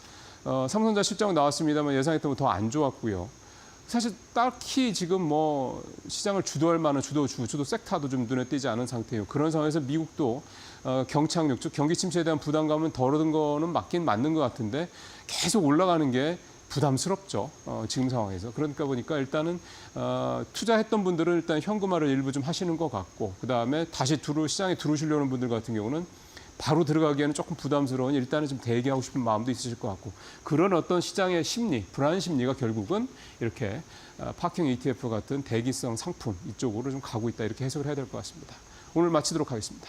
[SPEAKER 3] 삼성전자 실적 나왔습니다만 예상했던 것보다 더 안 좋았고요. 사실 딱히 지금 뭐 시장을 주도할 만한 주도 섹터도 좀 눈에 띄지 않은 상태예요. 그런 상황에서 미국도 경착륙, 즉 경기 침체에 대한 부담감은 덜어든 거는 맞긴 맞는 것 같은데 계속 올라가는 게 부담스럽죠. 지금 상황에서. 그러니까 보니까 일단은 투자했던 분들은 일단 현금화를 일부 좀 하시는 것 같고, 그다음에 다시 시장에 들어오시려는 분들 같은 경우는 바로 들어가기에는 조금 부담스러운, 일단은 좀 대기하고 싶은 마음도 있으실 것 같고, 그런 어떤 시장의 심리, 불안 심리가 결국은 이렇게 파킹 ETF 같은 대기성 상품 이쪽으로 좀 가고 있다, 이렇게 해석을 해야 될 것 같습니다. 오늘 마치도록 하겠습니다.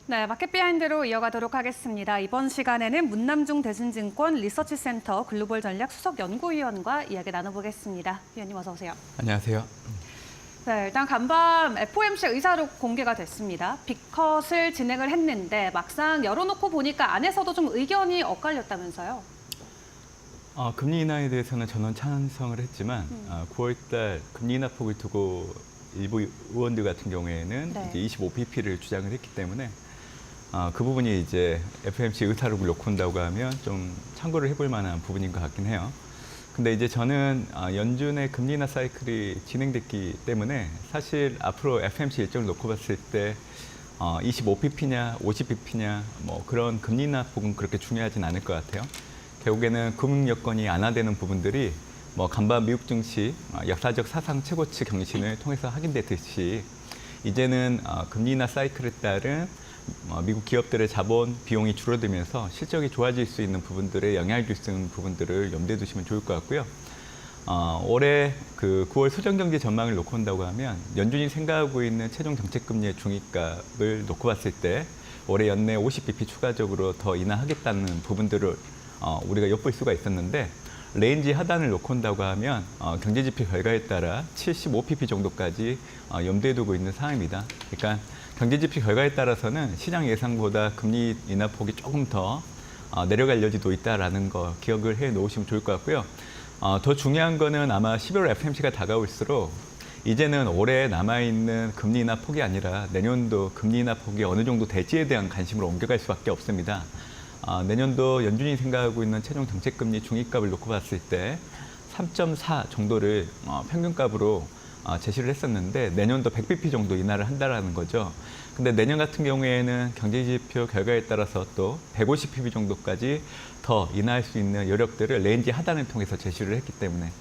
[SPEAKER 2] 네, 마켓 비하인드로 이어가도록 하겠습니다. 이번 시간에는 문남중 대신증권 리서치센터 글로벌 전략 수석 연구위원과 이야기 나눠보겠습니다. 위원님 어서 오세요.
[SPEAKER 4] 안녕하세요.
[SPEAKER 2] 네, 일단 간밤 FOMC 의사록 공개가 됐습니다. 빅컷을 진행을 했는데 막상 열어놓고 보니까 안에서도 좀 의견이 엇갈렸다면서요?
[SPEAKER 4] 금리 인하에 대해서는 저는 찬성을 했지만 9월 달 금리 인하 폭을 두고 일부 의원들 같은 경우에는
[SPEAKER 2] 네.
[SPEAKER 4] 이제 25pp를 주장을 했기 때문에 그 부분이 이제 FOMC 의사록을 놓고 온다고 하면 좀 참고를 해볼 만한 부분인 것 같긴 해요. 근데 이제 저는 연준의 금리 인하 사이클이 진행됐기 때문에 사실 앞으로 FOMC 일정을 놓고 봤을 때 25pp냐 50pp냐 뭐 그런 금리 인하 폭은 그렇게 중요하진 않을 것 같아요. 결국에는 금융 여건이 완화되는 부분들이 뭐 간밤 미국 증시 역사적 사상 최고치 경신을 통해서 확인됐듯이 이제는 금리 인하 사이클에 따른 미국 기업들의 자본 비용이 줄어들면서 실적이 좋아질 수 있는 부분들에 영향을 줄 수 있는 부분들을 염두에 두시면 좋을 것 같고요. 올해 그 9월 소정경제 전망을 놓고 온다고 하면 연준이 생각하고 있는 최종 정책금리의 중위값을 놓고 봤을 때 올해 연내 50bp 추가적으로 더 인하하겠다는 부분들을 우리가 엿볼 수가 있었는데 레인지 하단을 놓고 온다고 하면 경제지표 결과에 따라 75pp 정도까지 염두에 두고 있는 상황입니다. 그러니까 경제지표 결과에 따라서는 시장 예상보다 금리 인하 폭이 조금 더 내려갈 여지도 있다라는 거 기억을 해 놓으시면 좋을 것 같고요. 더 중요한 거는 아마 11월 FOMC가 다가올수록 이제는 올해 남아있는 금리 인하 폭이 아니라 내년도 금리 인하 폭이 어느 정도 될지에 대한 관심으로 옮겨갈 수밖에 없습니다. 내년도 연준이 생각하고 있는 최종 정책금리 중위값을 놓고 봤을 때 3.4 정도를 평균값으로 제시를 했었는데 내년도 100bp 정도 인하를 한다라는 거죠. 근데 내년 같은 경우에는 경제지표 결과에 따라서 또 150bp 정도까지 더 인하할 수 있는 여력들을 레인지 하단을 통해서 제시를 했기 때문에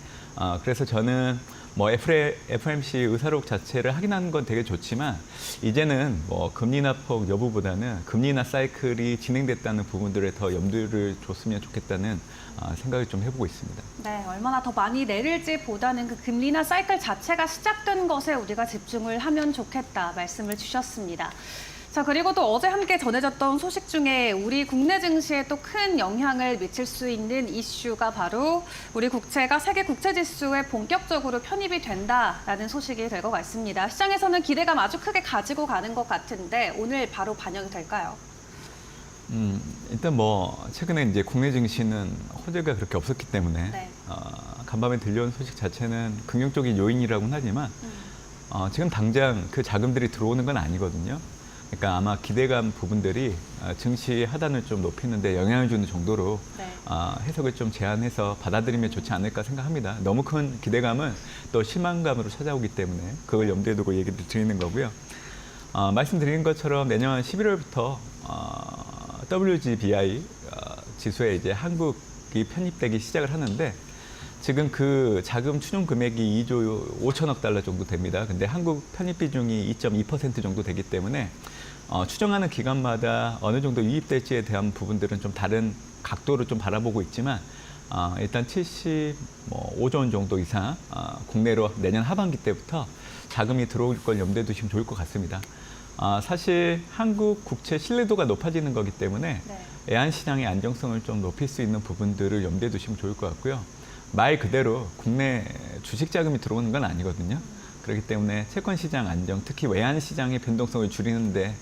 [SPEAKER 4] 그래서 저는 뭐 FOMC 의사록 자체를 확인하는 건 되게 좋지만 이제는 뭐 금리 인하폭 여부보다는 금리 인하 사이클이 진행됐다는 부분들에 더 염두를 줬으면 좋겠다는 생각을 좀 해보고 있습니다.
[SPEAKER 2] 네, 얼마나 더 많이 내릴지 보다는 그 금리 인하 사이클 자체가 시작된 것에 우리가 집중을 하면 좋겠다 말씀을 주셨습니다. 자, 그리고 또 어제 함께 전해졌던 소식 중에 우리 국내 증시에 또 큰 영향을 미칠 수 있는 이슈가 바로 우리 국채가 세계 국채 지수에 본격적으로 편입이 된다라는 소식이 될 것 같습니다. 시장에서는 기대감 아주 크게 가지고 가는 것 같은데 오늘 바로 반영이 될까요?
[SPEAKER 4] 일단 뭐 최근에 이제 국내 증시는 호재가 그렇게 없었기 때문에
[SPEAKER 2] 네.
[SPEAKER 4] 간밤에 들려온 소식 자체는 긍정적인 요인이라고는 하지만 지금 당장 그 자금들이 들어오는 건 아니거든요. 그러니까 아마 기대감 부분들이 증시 하단을 좀 높이는 데 영향을 주는 정도로
[SPEAKER 2] 네.
[SPEAKER 4] 해석을 좀 제한해서 받아들이면 좋지 않을까 생각합니다. 너무 큰 기대감은 또 실망감으로 찾아오기 때문에 그걸 염두에 두고 얘기를 드리는 거고요. 말씀드린 것처럼 내년 11월부터 WGBI 지수에 이제 한국이 편입되기 시작을 하는데 지금 그 자금 추정 금액이 2조 5천억 달러 정도 됩니다. 근데 한국 편입 비중이 2.2% 정도 되기 때문에 추정하는 기간마다 어느 정도 유입될지에 대한 부분들은 좀 다른 각도로 좀 바라보고 있지만 일단 75조 원 정도 이상 국내로 내년 하반기 때부터 자금이 들어올 걸 염두에 두시면 좋을 것 같습니다. 사실 한국 국채 신뢰도가 높아지는 거기 때문에
[SPEAKER 2] 네.
[SPEAKER 4] 애한시장의 안정성을 좀 높일 수 있는 부분들을 염두에 두시면 좋을 것 같고요. 말 그대로 국내 주식 자금이 들어오는 건 아니거든요. 그렇기 때문에 채권시장 안정, 특히 외환시장의 변동성을 줄이는데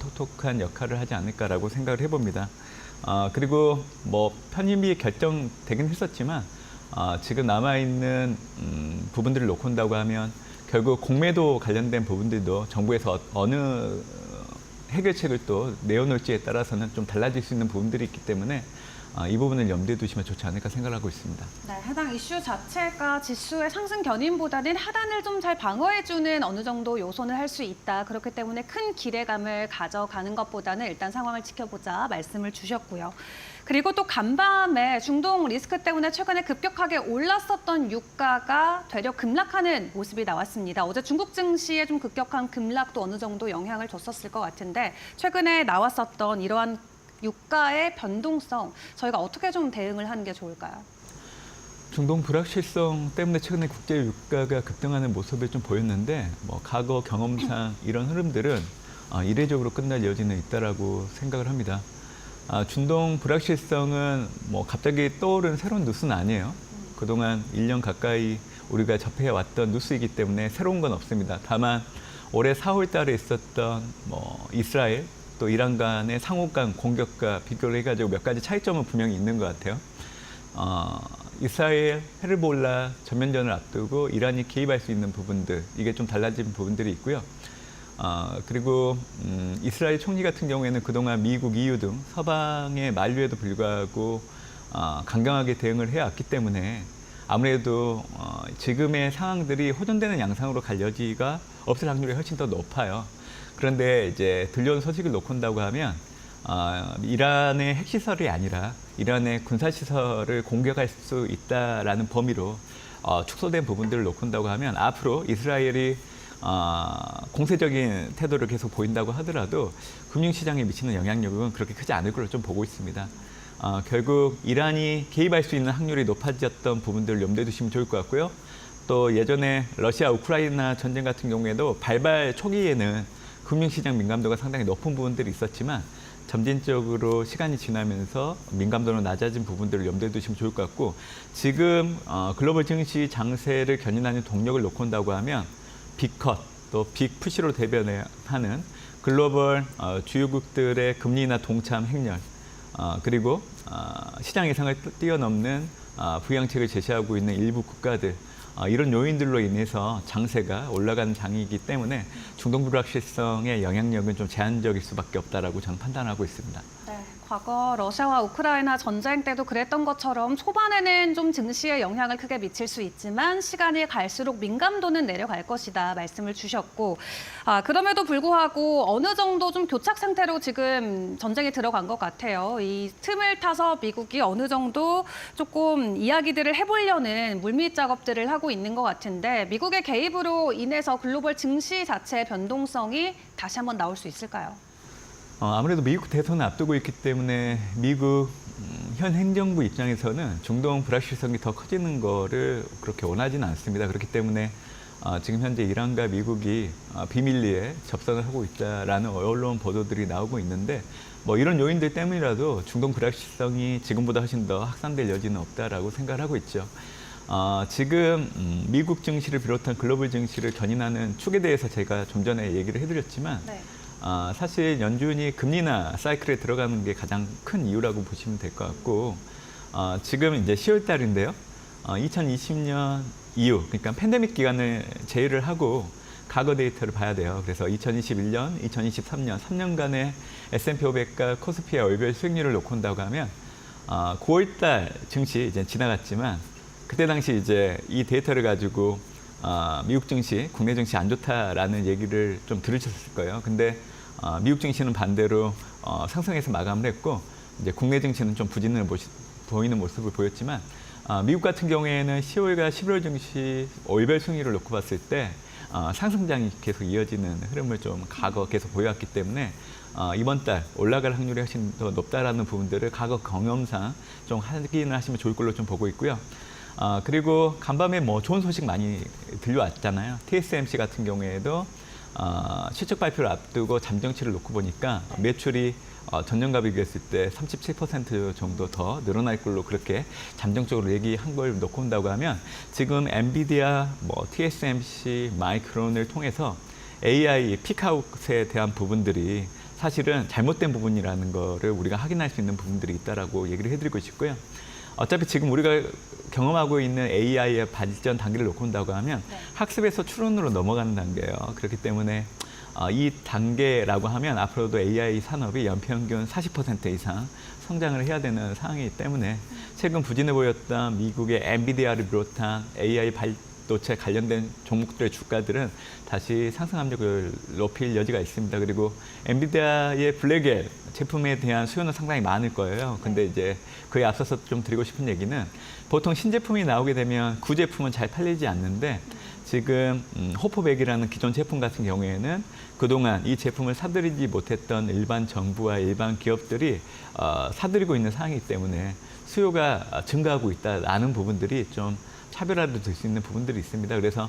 [SPEAKER 4] 톡톡한 역할을 하지 않을까라고 생각을 해봅니다. 그리고 뭐 편입이 결정되긴 했었지만 지금 남아있는 부분들을 놓고 온다고 하면 결국 공매도 관련된 부분들도 정부에서 어느 해결책을 또 내어놓을지에 따라서는 좀 달라질 수 있는 부분들이 있기 때문에 이 부분을 염두에 두시면 좋지 않을까 생각하고 있습니다.
[SPEAKER 2] 네, 해당 이슈 자체가 지수의 상승 견인보다는 하단을 좀 잘 방어해주는 어느 정도 요소는 할 수 있다. 그렇기 때문에 큰 기대감을 가져가는 것보다는 일단 상황을 지켜보자 말씀을 주셨고요. 그리고 또 간밤에 중동 리스크 때문에 최근에 급격하게 올랐었던 유가가 되려 급락하는 모습이 나왔습니다. 어제 중국 증시에 좀 급격한 급락도 어느 정도 영향을 줬었을 것 같은데 최근에 나왔었던 이러한 유가의 변동성, 저희가 어떻게 좀 대응을 하는 게 좋을까요?
[SPEAKER 4] 중동 불확실성 때문에 최근에 국제 유가가 급등하는 모습을 좀 보였는데 뭐 과거 경험상 이런 흐름들은 이례적으로 끝날 여지는 있다라고 생각을 합니다. 중동 불확실성은 뭐 갑자기 떠오른 새로운 뉴스는 아니에요. 그동안 1년 가까이 우리가 접해왔던 뉴스이기 때문에 새로운 건 없습니다. 다만 올해 4월 달에 있었던 뭐 이스라엘 또 이란 간의 상호 간 공격과 비교를 해가지고 몇 가지 차이점은 분명히 있는 것 같아요. 이스라엘 헤르볼라 전면전을 앞두고 이란이 개입할 수 있는 부분들, 이게 좀 달라진 부분들이 있고요. 그리고 이스라엘 총리 같은 경우에는 그동안 미국, EU 등 서방의 만류에도 불구하고 강경하게 대응을 해왔기 때문에 아무래도 지금의 상황들이 호전되는 양상으로 갈 여지가 없을 확률이 훨씬 더 높아요. 그런데 이제 들려온 소식을 놓고 온다고 하면 이란의 핵시설이 아니라 이란의 군사시설을 공격할 수 있다라는 범위로 축소된 부분들을 놓고 온다고 하면 앞으로 이스라엘이 공세적인 태도를 계속 보인다고 하더라도 금융시장에 미치는 영향력은 그렇게 크지 않을 걸로 좀 보고 있습니다. 결국 이란이 개입할 수 있는 확률이 높아졌던 부분들을 염두에 두시면 좋을 것 같고요. 또 예전에 러시아 우크라이나 전쟁 같은 경우에도 발발 초기에는 금융시장 민감도가 상당히 높은 부분들이 있었지만 점진적으로 시간이 지나면서 민감도는 낮아진 부분들을 염두에 두시면 좋을 것 같고 지금 글로벌 증시 장세를 견인하는 동력을 놓고 온다고 하면 빅컷 또 빅푸시로 대변하는 글로벌 주요국들의 금리 인하 동참 행렬 그리고 시장 예상을 뛰어넘는 부양책을 제시하고 있는 일부 국가들 이런 요인들로 인해서 장세가 올라가는 장이기 때문에 중동 불확실성의 영향력은 좀 제한적일 수밖에 없다라고 저는 판단하고 있습니다.
[SPEAKER 2] 네, 과거 러시아와 우크라이나 전쟁 때도 그랬던 것처럼 초반에는 좀 증시에 영향을 크게 미칠 수 있지만 시간이 갈수록 민감도는 내려갈 것이다 말씀을 주셨고 그럼에도 불구하고 어느 정도 좀 교착 상태로 지금 전쟁이 들어간 것 같아요. 이 틈을 타서 미국이 어느 정도 조금 이야기들을 해보려는 물밑 작업들을 하고 있는 것 같은데 미국의 개입으로 인해서 글로벌 증시 자체의 변동성이 다시 한번 나올 수 있을까요?
[SPEAKER 4] 아무래도 미국 대선을 앞두고 있기 때문에 미국 현 행정부 입장에서는 중동 불확실성이 더 커지는 거를 그렇게 원하지는 않습니다. 그렇기 때문에 지금 현재 이란과 미국이 비밀리에 접선을 하고 있다라는 언론 보도들이 나오고 있는데 뭐 이런 요인들 때문이라도 중동 불확실성이 지금보다 훨씬 더 확산될 여지는 없다라고 생각을 하고 있죠. 지금 미국 증시를 비롯한 글로벌 증시를 견인하는 축에 대해서 제가 좀 전에 얘기를 해드렸지만
[SPEAKER 2] 네.
[SPEAKER 4] 사실 연준이 금리 인하 사이클에 들어가는 게 가장 큰 이유라고 보시면 될 것 같고 지금 이제 10월 달인데요. 2020년 이후 그러니까 팬데믹 기간을 제외를 하고 과거 데이터를 봐야 돼요. 그래서 2021년, 2023년 3년간의 S&P 500과 코스피의 월별 수익률을 놓고 온다고 하면 9월 달 증시 이제 지나갔지만 그때 당시 이제 이 데이터를 가지고 미국 증시, 국내 증시 안 좋다라는 얘기를 좀 들으셨을 거예요. 근데 미국 증시는 반대로 상승해서 마감을 했고 이제 국내 증시는 좀 부진을 보이는 모습을 보였지만 미국 같은 경우에는 10월과 11월 증시 월별 수익률을 놓고 봤을 때 상승장이 계속 이어지는 흐름을 좀 과거 계속 보여왔기 때문에 이번 달 올라갈 확률이 훨씬 더 높다라는 부분들을 과거 경험상 좀 확인을 하시면 좋을 걸로 좀 보고 있고요. 그리고 간밤에 뭐 좋은 소식 많이 들려왔잖아요. TSMC 같은 경우에도 실적 발표를 앞두고 잠정치를 놓고 보니까 매출이 전년과 비교했을 때 37% 정도 더 늘어날 걸로 그렇게 잠정적으로 얘기한 걸 놓고 온다고 하면 지금 엔비디아, 뭐 TSMC, 마이크론을 통해서 AI 픽아웃에 대한 부분들이 사실은 잘못된 부분이라는 거를 우리가 확인할 수 있는 부분들이 있다라고 얘기를 해드리고 싶고요. 어차피 지금 우리가 경험하고 있는 AI의 발전 단계를 놓고 온다고 하면 학습에서 추론으로 넘어가는 단계예요. 그렇기 때문에 이 단계라고 하면 앞으로도 AI 산업이 연평균 40% 이상 성장을 해야 되는 상황이기 때문에 최근 부진해 보였던 미국의 엔비디아를 비롯한 AI 반도체 관련된 종목들의 주가들은 다시 상승 압력을 높일 여지가 있습니다. 그리고 엔비디아의 블랙엘 제품에 대한 수요는 상당히 많을 거예요. 근데 이제 그에 앞서서 좀 드리고 싶은 얘기는 보통 신제품이 나오게 되면 구제품은 잘 팔리지 않는데 지금 호포백이라는 기존 제품 같은 경우에는 그동안 이 제품을 사들이지 못했던 일반 정부와 일반 기업들이 사들이고 있는 상황이기 때문에 수요가 증가하고 있다라는 부분들이 좀 차별화도 될 수 있는 부분들이 있습니다. 그래서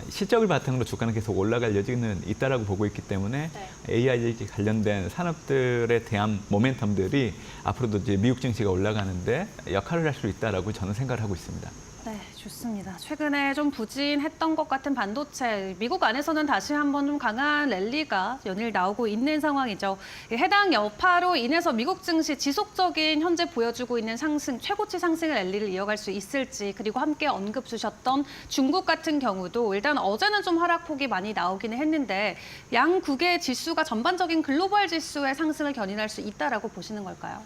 [SPEAKER 4] 실적을 바탕으로 주가는 계속 올라갈 여지는 있다라고 보고 있기 때문에 AI 관련된 산업들에 대한 모멘텀들이 앞으로도 이제 미국 증시가 올라가는데 역할을 할 수 있다라고 저는 생각을 하고 있습니다.
[SPEAKER 2] 네, 좋습니다. 최근에 좀 부진했던 것 같은 반도체, 미국 안에서는 다시 한번 좀 강한 랠리가 연일 나오고 있는 상황이죠. 해당 여파로 인해서 미국 증시 지속적인 현재 보여주고 있는 상승, 최고치 상승의 랠리를 이어갈 수 있을지, 그리고 함께 언급 주셨던 중국 같은 경우도 일단 어제는 좀 하락폭이 많이 나오기는 했는데 양국의 지수가 전반적인 글로벌 지수의 상승을 견인할 수 있다라고 보시는 걸까요?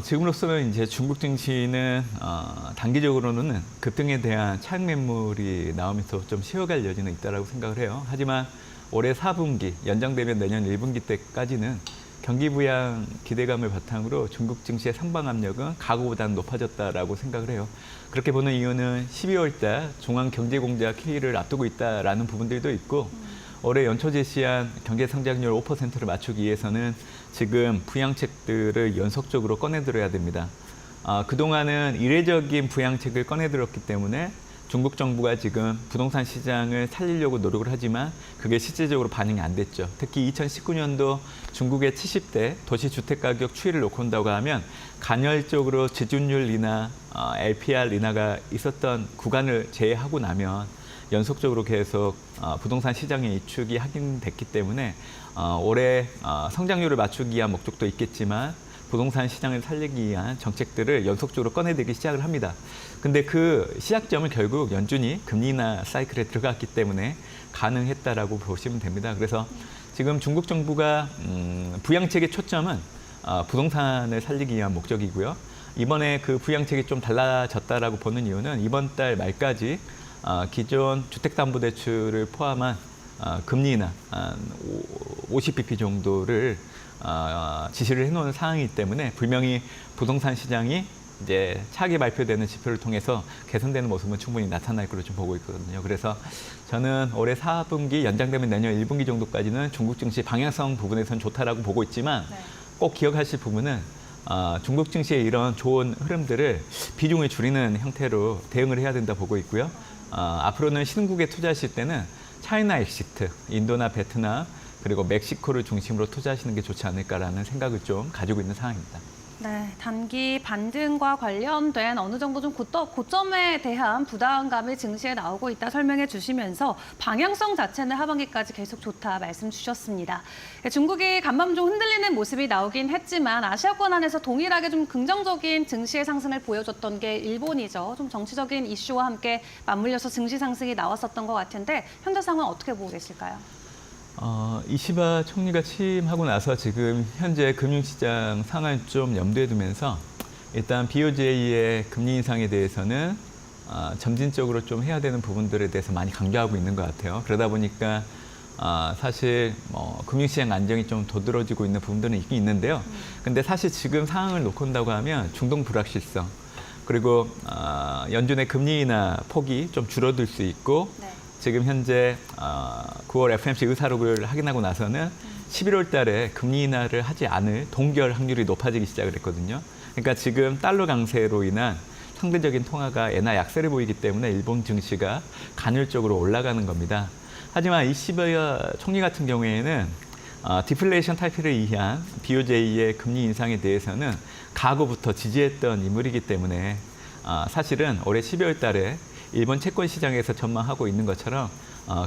[SPEAKER 4] 지금으로서는 이제 중국 증시는 단기적으로는 급등에 대한 차익 매물이 나오면서 좀 쉬어갈 여지는 있다라고 생각을 해요. 하지만 올해 4분기 연장되면 내년 1분기 때까지는 경기 부양 기대감을 바탕으로 중국 증시의 상방 압력은 과거보다는 높아졌다라고 생각을 해요. 그렇게 보는 이유는 12월 달 중앙경제공작 회의를 앞두고 있다라는 부분들도 있고 올해 연초 제시한 경제 성장률 5%를 맞추기 위해서는 지금 부양책들을 연속적으로 꺼내들어야 됩니다. 그동안은 이례적인 부양책을 꺼내들었기 때문에 중국 정부가 지금 부동산 시장을 살리려고 노력을 하지만 그게 실질적으로 반영이 안 됐죠. 특히 2019년도 중국의 70대 도시주택가격 추이를 놓고 온다고 하면 간헐적으로 지준율 인하, LPR 인하가 있었던 구간을 제외하고 나면 연속적으로 계속 부동산 시장의 위축이 확인됐기 때문에 올해 성장률을 맞추기 위한 목적도 있겠지만 부동산 시장을 살리기 위한 정책들을 연속적으로 꺼내들기 시작을 합니다. 근데 그 시작점을 결국 연준이 금리 인하 사이클에 들어갔기 때문에 가능했다라고 보시면 됩니다. 그래서 지금 중국 정부가 부양책의 초점은 부동산을 살리기 위한 목적이고요. 이번에 그 부양책이 좀 달라졌다라고 보는 이유는 이번 달 말까지 기존 주택담보대출을 포함한 금리 인하 한 50bp 정도를 지시를 해놓은 상황이기 때문에 분명히 부동산 시장이 이제 차기 발표되는 지표를 통해서 개선되는 모습은 충분히 나타날 것으로 좀 보고 있거든요. 그래서 저는 올해 4분기 연장되면 내년 1분기 정도까지는 중국 증시 방향성 부분에서는 좋다라고 보고 있지만 꼭 기억하실 부분은 중국 증시의 이런 좋은 흐름들을 비중을 줄이는 형태로 대응을 해야 된다 보고 있고요. 앞으로는 신흥국에 투자하실 때는 차이나 엑시트, 인도나 베트남, 그리고 멕시코를 중심으로 투자하시는 게 좋지 않을까라는 생각을 좀 가지고 있는 상황입니다.
[SPEAKER 2] 네, 단기 반등과 관련된 어느 정도 좀 고점에 대한 부담감이 증시에 나오고 있다 설명해 주시면서 방향성 자체는 하반기까지 계속 좋다 말씀 주셨습니다. 중국이 간밤 좀 흔들리는 모습이 나오긴 했지만 아시아권 안에서 동일하게 좀 긍정적인 증시의 상승을 보여줬던 게 일본이죠. 좀 정치적인 이슈와 함께 맞물려서 증시 상승이 나왔었던 것 같은데 현재 상황 어떻게 보고 계실까요?
[SPEAKER 4] 이시바 총리가 취임하고 나서 지금 현재 금융시장 상황을 좀 염두에 두면서 일단 BOJ의 금리 인상에 대해서는 점진적으로 좀 해야 되는 부분들에 대해서 많이 강조하고 있는 것 같아요. 그러다 보니까 사실 금융시장 안정이 좀 도드라지고 있는 부분들은 있긴 있는데요. 근데 사실 지금 상황을 놓고 본다고 하면 중동 불확실성 그리고 연준의 금리 인하 폭이 좀 줄어들 수 있고 지금 현재 9월 FOMC 의사록을 확인하고 나서는 11월 달에 금리 인하를 하지 않을 동결 확률이 높아지기 시작을 했거든요. 그러니까 지금 달러 강세로 인한 상대적인 통화가 엔화 약세를 보이기 때문에 일본 증시가 간헐적으로 올라가는 겁니다. 하지만 이시바 총리 같은 경우에는 디플레이션 탈피를 위한 BOJ의 금리 인상에 대해서는 과거부터 지지했던 인물이기 때문에 사실은 올해 12월 달에 일본 채권 시장에서 전망하고 있는 것처럼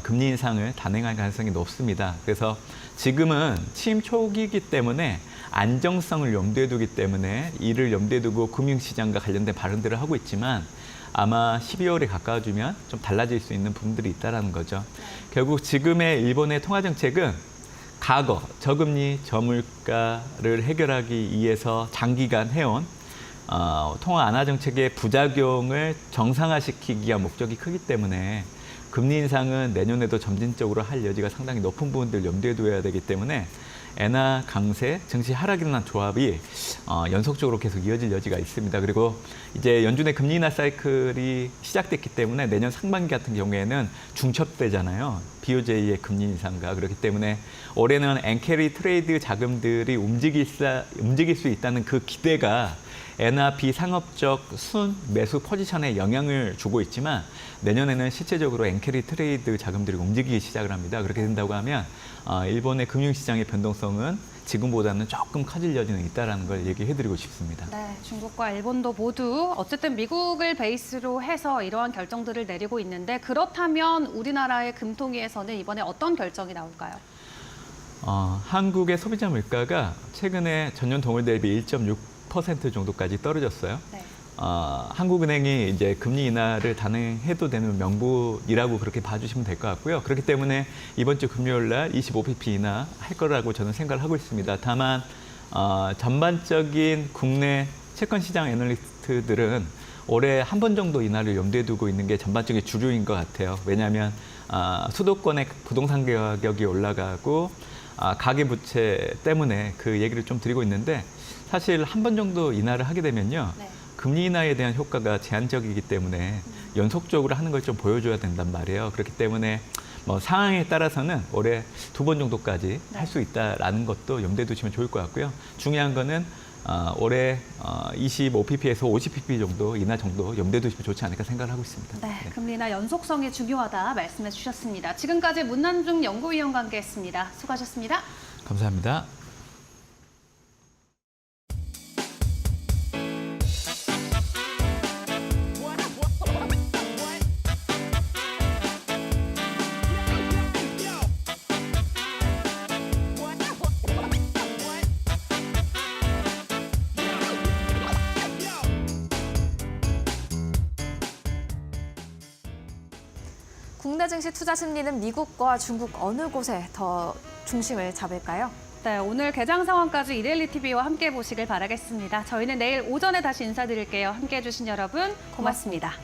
[SPEAKER 4] 금리 인상을 단행할 가능성이 높습니다. 그래서 지금은 취임 초기이기 때문에 안정성을 염두에 두기 때문에 이를 염두에 두고 금융시장과 관련된 발언들을 하고 있지만 아마 12월에 가까워지면 좀 달라질 수 있는 부분들이 있다는 거죠. 결국 지금의 일본의 통화정책은 과거 저금리 저물가를 해결하기 위해서 장기간 해온 통화 완화 정책의 부작용을 정상화시키기 위한 목적이 크기 때문에 금리 인상은 내년에도 점진적으로 할 여지가 상당히 높은 부분들 염두에 둬야 되기 때문에 엔화 강세, 증시 하락이라는 조합이 연속적으로 계속 이어질 여지가 있습니다. 그리고 이제 연준의 금리 인하 사이클이 시작됐기 때문에 내년 상반기 같은 경우에는 중첩되잖아요. BOJ의 금리 인상과 그렇기 때문에 올해는 엔캐리 트레이드 자금들이 움직일 수 있다는 그 기대가 엔화 비상업적 순 매수 포지션에 영향을 주고 있지만 내년에는 실제적으로 엔캐리 트레이드 자금들이 움직이기 시작을 합니다. 그렇게 된다고 하면 일본의 금융시장의 변동성은 지금보다는 조금 커질 여지는 있다는 걸 얘기해드리고 싶습니다.
[SPEAKER 2] 네, 중국과 일본도 모두 어쨌든 미국을 베이스로 해서 이러한 결정들을 내리고 있는데 그렇다면 우리나라의 금통위에서는 이번에 어떤 결정이 나올까요?
[SPEAKER 4] 한국의 소비자 물가가 최근에 전년 동월 대비 1.6% 정도까지 떨어졌어요.
[SPEAKER 2] 네.
[SPEAKER 4] 한국은행이 이제 금리 인하를 단행해도 되는 명분이라고 그렇게 봐주시면 될 것 같고요. 그렇기 때문에 이번 주 금요일 날 25bp 인하 할 거라고 저는 생각을 하고 있습니다. 다만 전반적인 국내 채권 시장 애널리스트들은 올해 한 번 정도 인하를 염두에 두고 있는 게 전반적인 주류인 것 같아요. 왜냐하면 수도권의 부동산 가격이 올라가고 가계부채 때문에 그 얘기를 좀 드리고 있는데 사실 한 번 정도 인하를 하게 되면요.
[SPEAKER 2] 네.
[SPEAKER 4] 금리 인하에 대한 효과가 제한적이기 때문에 연속적으로 하는 걸 좀 보여줘야 된단 말이에요. 그렇기 때문에 상황에 따라서는 올해 2번 정도까지 할 수 있다라는 것도 염두에 두시면 좋을 것 같고요. 중요한 거는 올해 25pp에서 50pp 정도 인하 정도 염두에 두시면 좋지 않을까 생각을 하고 있습니다.
[SPEAKER 2] 네, 금리 인하 연속성이 중요하다 말씀해 주셨습니다. 지금까지 문난중 연구위원과 함께했습니다. 수고하셨습니다.
[SPEAKER 4] 감사합니다.
[SPEAKER 1] 국내 증시 투자 심리는 미국과 중국 어느 곳에 더 중심을 잡을까요?
[SPEAKER 2] 네, 오늘 개장 상황까지 이데일리 TV와 함께 보시길 바라겠습니다. 저희는 내일 오전에 다시 인사드릴게요. 함께해 주신 여러분 고맙습니다.